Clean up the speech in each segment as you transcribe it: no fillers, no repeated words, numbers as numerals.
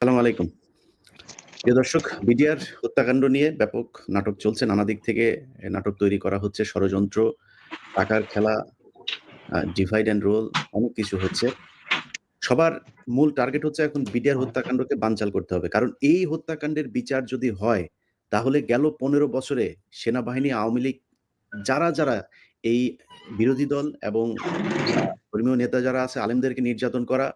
আসসালামু আলাইকুম। প্রিয় দর্শক, বিডিআর হত্যাকাণ্ড নিয়ে ব্যাপক নাটক চলছে। নানা দিক থেকে নাটক তৈরি করা হচ্ছে। ষড়যন্ত্র, টাকার খেলা, ডিভাইড অ্যান্ড রুল অনেক কিছু হচ্ছে। সবার মূল টার্গেট হচ্ছে এখন বিডিআর হত্যাকাণ্ডকে বানচাল করতে হবে। কারণ এই হত্যাকাণ্ডের বিচার যদি হয়, তাহলে গেল ১৫ বছরে সেনাবাহিনী, আওয়ামী লীগ যারা এই বিরোধী দল এবং ধর্মীয় নেতা যারা আছে আলেমদেরকে নির্যাতন করা,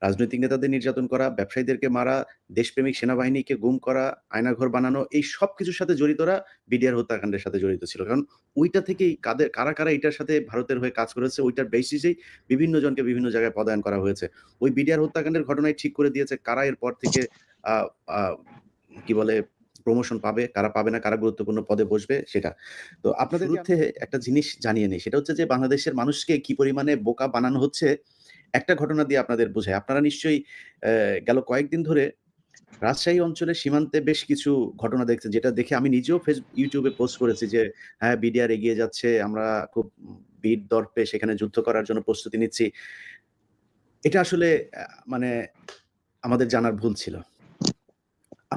রাজনৈতিক নেতাদের নির্যাতন করা, ব্যবসায়ীদেরকে মারা, দেশপ্রেমিক সেনাবাহিনীকে গুম করা, আয়নাঘর বানানো এই সবকিছুর সাথে জড়িতরা বিডিআর হত্যাকাণ্ডের সাথে জড়িত ছিল। কারণ ওইটা থেকেই কারা এটার সাথে ভারতের হয়ে কাজ করেছে ওইটার বেসিসেই বিভিন্ন জনকে বিভিন্ন জায়গায় পদায়ন করা হয়েছে। ওই বিডিআর হত্যাকাণ্ডের ঘটনাই ঠিক করে দিয়েছে কারা এরপর থেকে আ আ কি বলে প্রমোশন পাবে, কারা পাবে না, কারা গুরুত্বপূর্ণ পদে বসবে সেটা। তো আপনাদের শুরুতে একটা জিনিস জানিয়ে নেই। সেটা হচ্ছে যে বাংলাদেশের মানুষকে কি পরিমাণে বোকা বানানো হচ্ছে একটা ঘটনা দিয়ে আপনাদের বোঝাই। আপনারা নিশ্চয়ই গেল কয়েকদিন ধরে রাজশাহী অঞ্চলের সীমান্তে বেশ কিছু ঘটনা দেখছেন, যেটা দেখে আমি নিজেও YouTube এ পোস্ট করেছি যে, হ্যাঁ, বিডিআর এগিয়ে যাচ্ছে। আমরা খুব বীর দর্পে সেখানে যুদ্ধ করার জন্য প্রস্তুতি নিচ্ছি। এটা আসলে মানে আমাদের জানার ভুল ছিল।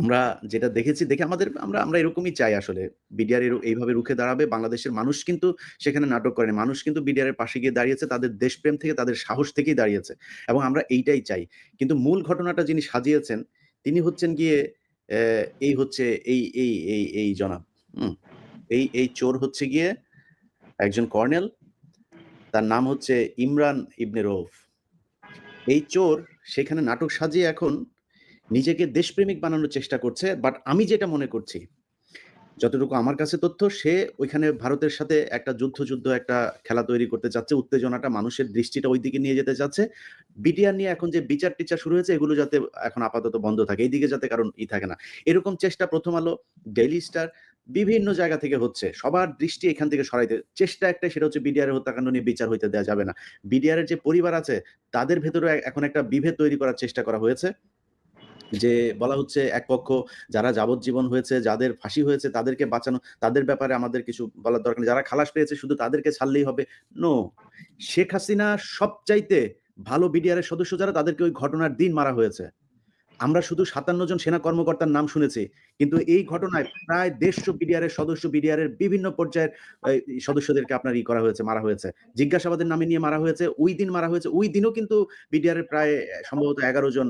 আমরা যেটা দেখেছি দেখে আমরা আমরা এরকমই চাই আসলে। বিডিআর এইভাবে রুখে দাঁড়াবে। বাংলাদেশের মানুষ কিন্তু সেখানে নাটক করেনি। মানুষ কিন্তু বিডিআর এর পাশে গিয়ে দাঁড়িয়েছে। তাদের দেশপ্রেম থেকে, তাদের সাহস থেকেই দাঁড়িয়েছে। এবং আমরা এইটাই চাই। কিন্তু মূল ঘটনাটা যিনি সাজিয়েছেন, তিনি হচ্ছেন গিয়ে এই হচ্ছে এই জনাব। হুম? এই চোর হচ্ছে গিয়ে একজন কর্নেল। তার নাম হচ্ছে ইমরান ইবনে রউফ। এই চোর সেখানে নাটক সাজিয়ে এখন নিজেকে দেশপ্রেমিক বানানোর চেষ্টা করছে। বাট আমি যেটা মনে করছি, যতটুকু আমার কাছে তথ্য, সে ওইখানে ভারতের সাথে একটা যুদ্ধ একটা খেলা তৈরি করতে চাচ্ছে। উত্তেজনাটা, মানুষের দৃষ্টিটা ঐদিকে নিয়ে যেতে চাচ্ছে। বিটিআর নিয়ে এখন যে বিচার-টিচার শুরু হয়েছে, এগুলো যাতে এখন আপাতত বন্ধ থাকে। এইদিকে যাতে কারণ থাকে না। এরকম চেষ্টা 'প্রথম আলো', 'ডেইলি স্টার' বিভিন্ন জায়গা থেকে হচ্ছে। সবার দৃষ্টি এখান থেকে সরাইতে চেষ্টা একটাই, সেটা হচ্ছে বিডিআর এর হত্যাকাণ্ড নিয়ে বিচার হইতে দেয়া যাবে না। বিডিআর এর যে পরিবার আছে, তাদের ভেতরেও এখন একটা বিভেদ তৈরি করার চেষ্টা করা হয়েছে। যে বলা হচ্ছে এক পক্ষ যারা যাবজ্জীবন হয়েছে, যাদের ফাঁসি হয়েছে তাদেরকে বাঁচানো, তাদের ব্যাপারে আমাদের কিছু বলার দরকার নেই। যারা খালাস পেয়েছে শুধু তাদেরকে ছাড়লেই হবে। নো। শেখ হাসিনা সবচাইতে ভালো বিডিআর এর সদস্য যারা, তাদেরকে ওই ঘটনার দিন মারা হয়েছে। আমরা শুধু ৫৭ জন সেনা কর্মকর্তার নাম শুনেছি। কিন্তু এই ঘটনায় প্রায় ১৫০ বিডিআর এর সদস্য, বিডিআর এর বিভিন্ন পর্যায়ের সদস্যদেরকে আপনার মারা হয়েছে। জিজ্ঞাসাবাদের নামে নিয়ে মারা হয়েছে। ওই দিন মারা হয়েছে। ওই দিনও কিন্তু বিডিআর এর প্রায় সম্ভবত ১১ জন,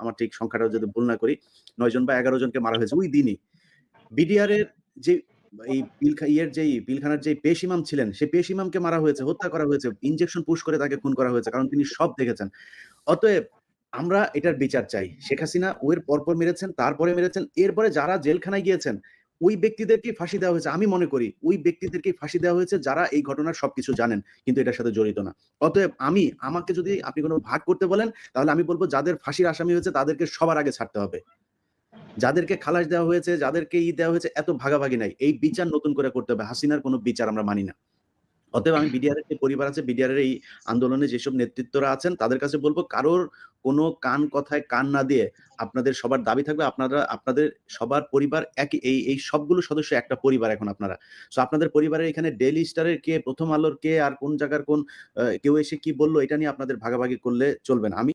আমার ঠিক সংখ্যাটা যদি ভুল না করি, ৯ জন বা ১১ জনকে মারা হয়েছে ওই দিনই। বিডিআর এর যে এই পিলখানার যেই পেশ ইমাম ছিলেন, সেই পেশ ইমামকে মারা হয়েছে, হত্যা করা হয়েছে। ইনজেকশন পুশ করে তাকে খুন করা হয়েছে। কারণ তিনি সব দেখেছেন। অতএব আমরা এটার বিচার চাই। শেখ হাসিনা এর পরপর মেরেছেন, তারপরে মেরেছেন। এরপরে যারা জেলখানায় গিয়েছেন, ওই ব্যক্তিদেরকেই ফাঁসি দেওয়া হয়েছে। আমি মনে করি ওই ব্যক্তিদেরকেই ফাঁসি দেওয়া হয়েছে যারা এই ঘটনার সবকিছু জানেন, কিন্তু এটার সাথে জড়িত না। অতএব আমাকে যদি আপনি কোন ভাগ করতে বলেন, তাহলে আমি বলব যাদের ফাঁসির আসামি হয়েছে তাদেরকে সবার আগে ছাড়তে হবে। যাদেরকে খালাস দেওয়া হয়েছে, যাদেরকে দেওয়া হয়েছে, এত ভাগাভাগি নাই। এই বিচার নতুন করে করতে হবে। হাসিনার কোন বিচার আমরা মানি না। অতএব আমি বিডিআর এর যে পরিবার আছে, বিডিআর এর এই আন্দোলনে যেসব নেতৃত্বরা আছেন, তাদের কাছে বলব কারোর কোনো কথায় কান না দিয়ে আপনাদের সবার দাবি থাকবে, আপনাদের সবার পরিবার একই, এই সবগুলো সদস্য একটা পরিবার এখন আপনারা। সো আপনাদের পরিবারের এখানে ডেইলি স্টার এর কে, প্রথম আলোর কে, আর কোন জায়গার কেউ এসে কি বলল, এটা নিয়ে আপনাদের ভাগাভাগি করলে চলবে না। আমি